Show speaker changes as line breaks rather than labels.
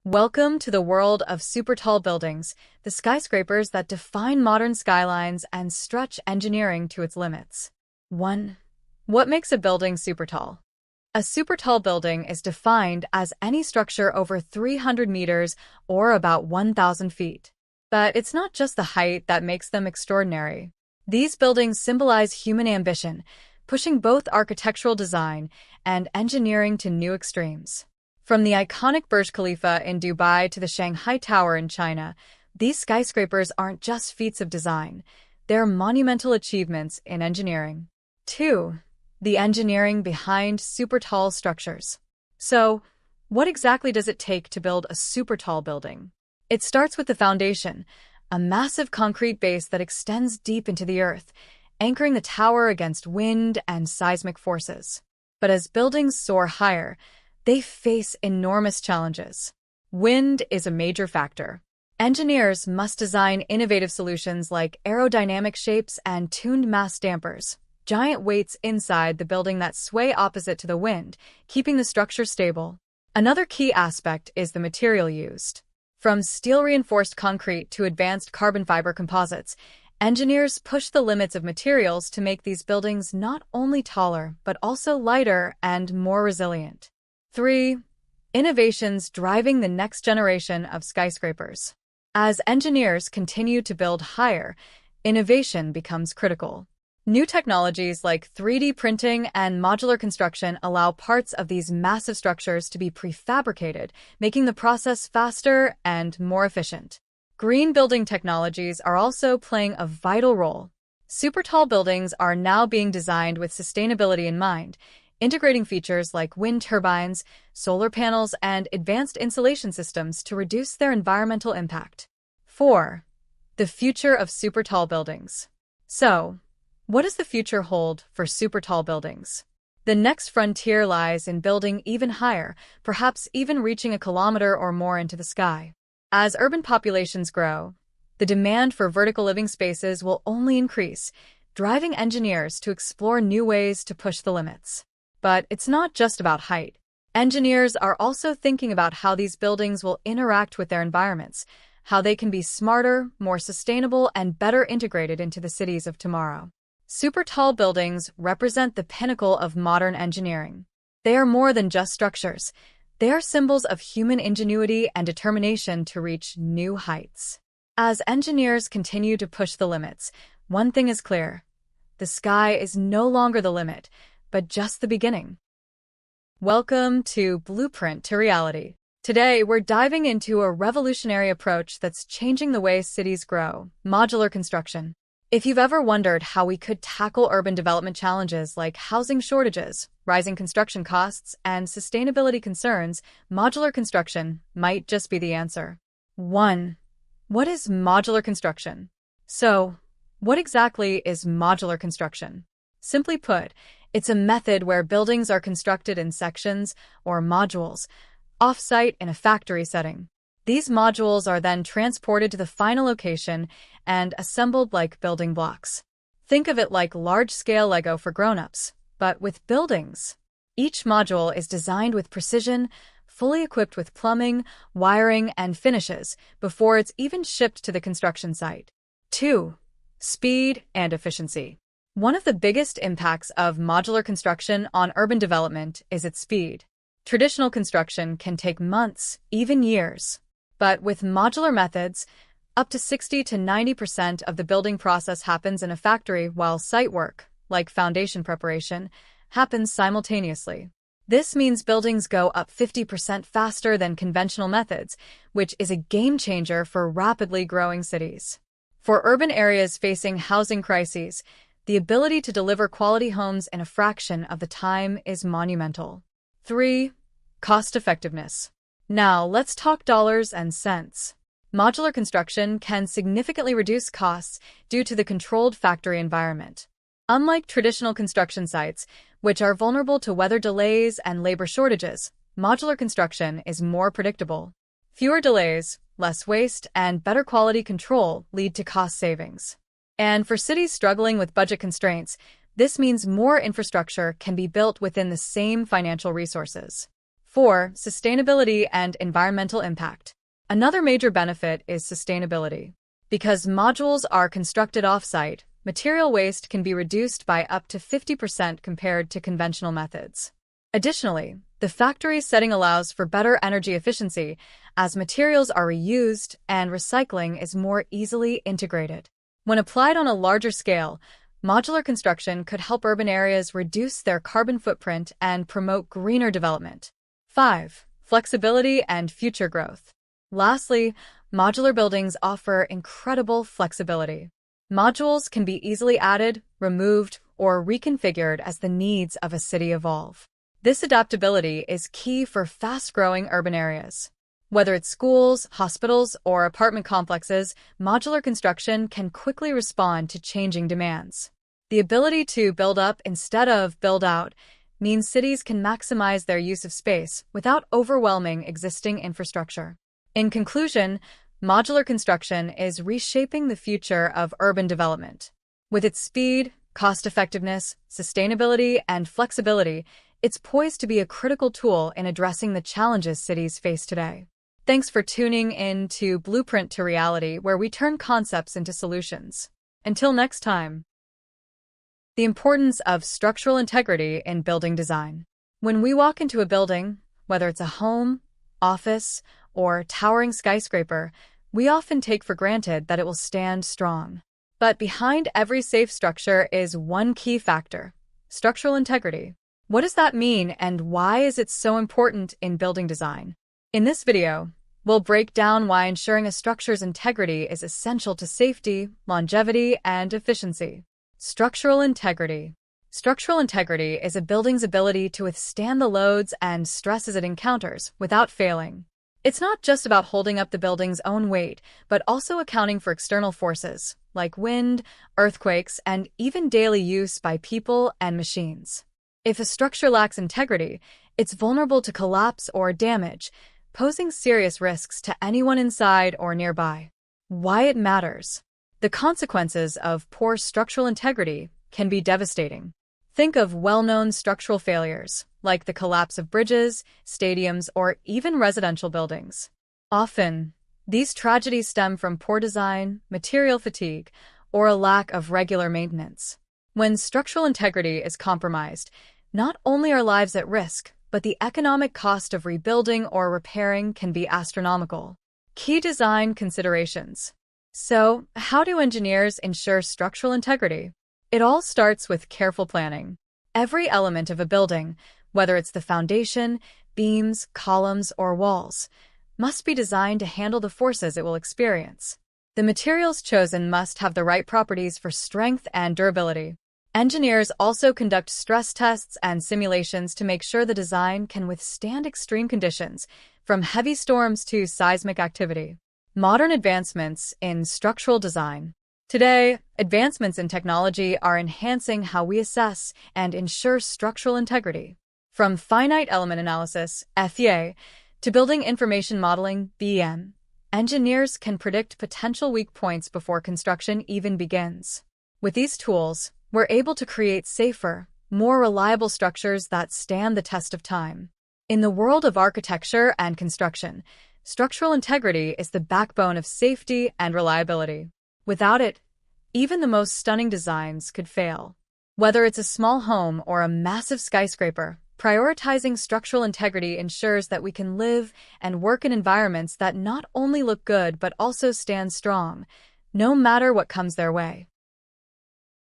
Welcome to the world of super tall buildings, the skyscrapers that define modern skylines and stretch engineering to its limits. 1. What makes a building super tall? A super tall building is defined as any structure over 300 meters or about 1,000 feet. But it's not just the height that makes them extraordinary. These buildings symbolize human ambition, pushing both architectural design and engineering to new extremes. From the iconic Burj Khalifa in Dubai to the Shanghai Tower in China, these skyscrapers aren't just feats of design, they're monumental achievements in engineering. 2. The engineering behind super tall structures. So, what exactly does it take to build a super tall building? It starts with the foundation, a massive concrete base that extends deep into the earth, anchoring the tower against wind and seismic forces. But as buildings soar higher, they face enormous challenges. Wind is a major factor. Engineers must design innovative solutions like aerodynamic shapes and tuned mass dampers, giant weights inside the building that sway opposite to the wind, keeping the structure stable. Another key aspect is the material used. From steel-reinforced concrete to advanced carbon fiber composites, engineers push the limits of materials to make these buildings not only taller, but also lighter and more resilient. 3. Innovations driving the next generation of skyscrapers. As engineers continue to build higher, innovation becomes critical. New technologies like 3D printing and modular construction allow parts of these massive structures to be prefabricated, making the process faster and more efficient. Green building technologies are also playing a vital role. Super tall buildings are now being designed with sustainability in mind, integrating features like wind turbines, solar panels, and advanced insulation systems to reduce their environmental impact. 4. The future of super tall buildings. So, what does the future hold for super tall buildings? The next frontier lies in building even higher, perhaps even reaching a kilometer or more into the sky. As urban populations grow, the demand for vertical living spaces will only increase, driving engineers to explore new ways to push the limits. But it's not just about height. Engineers are also thinking about how these buildings will interact with their environments, how they can be smarter, more sustainable, and better integrated into the cities of tomorrow. Super tall buildings represent the pinnacle of modern engineering. They are more than just structures. They are symbols of human ingenuity and determination to reach new heights. As engineers continue to push the limits, one thing is clear: the sky is no longer the limit, but just the beginning. Welcome to Blueprint to Reality. Today, we're diving into a revolutionary approach that's changing the way cities grow: modular construction. If you've ever wondered how we could tackle urban development challenges like housing shortages, rising construction costs, and sustainability concerns, modular construction might just be the answer. 1. What is modular construction? So, what exactly is modular construction? Simply put, it's a method where buildings are constructed in sections or modules, off-site in a factory setting. These modules are then transported to the final location and assembled like building blocks. Think of it like large-scale Lego for grown-ups, but with buildings. Each module is designed with precision, fully equipped with plumbing, wiring, and finishes before it's even shipped to the construction site. 2. Speed and efficiency. One of the biggest impacts of modular construction on urban development is its speed. Traditional construction can take months, even years. But with modular methods, up to 60 to 90% of the building process happens in a factory, while site work, like foundation preparation, happens simultaneously. This means buildings go up 50% faster than conventional methods, which is a game changer for rapidly growing cities. For urban areas facing housing crises, the ability to deliver quality homes in a fraction of the time is monumental. 3. Cost effectiveness. Now, let's talk dollars and cents. Modular construction can significantly reduce costs due to the controlled factory environment. Unlike traditional construction sites, which are vulnerable to weather delays and labor shortages, modular construction is more predictable. Fewer delays, less waste, and better quality control lead to cost savings. And for cities struggling with budget constraints, this means more infrastructure can be built within the same financial resources. 4. Sustainability and environmental impact. Another major benefit is sustainability. Because modules are constructed off-site, material waste can be reduced by up to 50% compared to conventional methods. Additionally, the factory setting allows for better energy efficiency as materials are reused and recycling is more easily integrated. When applied on a larger scale, modular construction could help urban areas reduce their carbon footprint and promote greener development. 5. Flexibility and future growth. Lastly, modular buildings offer incredible flexibility. Modules can be easily added, removed, or reconfigured as the needs of a city evolve. This adaptability is key for fast-growing urban areas. Whether it's schools, hospitals, or apartment complexes, modular construction can quickly respond to changing demands. The ability to build up instead of build out means cities can maximize their use of space without overwhelming existing infrastructure. In conclusion, modular construction is reshaping the future of urban development. With its speed, cost-effectiveness, sustainability, and flexibility, it's poised to be a critical tool in addressing the challenges cities face today. Thanks for tuning in to Blueprint to Reality, where we turn concepts into solutions. Until next time. The importance of structural integrity in building design. When we walk into a building, whether it's a home, office, or towering skyscraper, we often take for granted that it will stand strong. But behind every safe structure is one key factor: structural integrity. What does that mean, and why is it so important in building design? In this video, we'll break down why ensuring a structure's integrity is essential to safety, longevity, and efficiency. Structural integrity. Structural integrity is a building's ability to withstand the loads and stresses it encounters without failing. It's not just about holding up the building's own weight, but also accounting for external forces, like wind, earthquakes, and even daily use by people and machines. If a structure lacks integrity, it's vulnerable to collapse or damage, posing serious risks to anyone inside or nearby. Why it matters. The consequences of poor structural integrity can be devastating. Think of well-known structural failures, like the collapse of bridges, stadiums, or even residential buildings. Often, these tragedies stem from poor design, material fatigue, or a lack of regular maintenance. When structural integrity is compromised, not only are lives at risk, but the economic cost of rebuilding or repairing can be astronomical. Key design considerations. So, how do engineers ensure structural integrity? It all starts with careful planning. Every element of a building, whether it's the foundation, beams, columns, or walls, must be designed to handle the forces it will experience. The materials chosen must have the right properties for strength and durability. Engineers also conduct stress tests and simulations to make sure the design can withstand extreme conditions, from heavy storms to seismic activity. Modern advancements in structural design. Today, advancements in technology are enhancing how we assess and ensure structural integrity. From finite element analysis, FEA, to building information modeling, BEM, engineers can predict potential weak points before construction even begins. With these tools, we're able to create safer, more reliable structures that stand the test of time. In the world of architecture and construction, structural integrity is the backbone of safety and reliability. Without it, even the most stunning designs could fail. Whether it's a small home or a massive skyscraper, prioritizing structural integrity ensures that we can live and work in environments that not only look good but also stand strong, no matter what comes their way.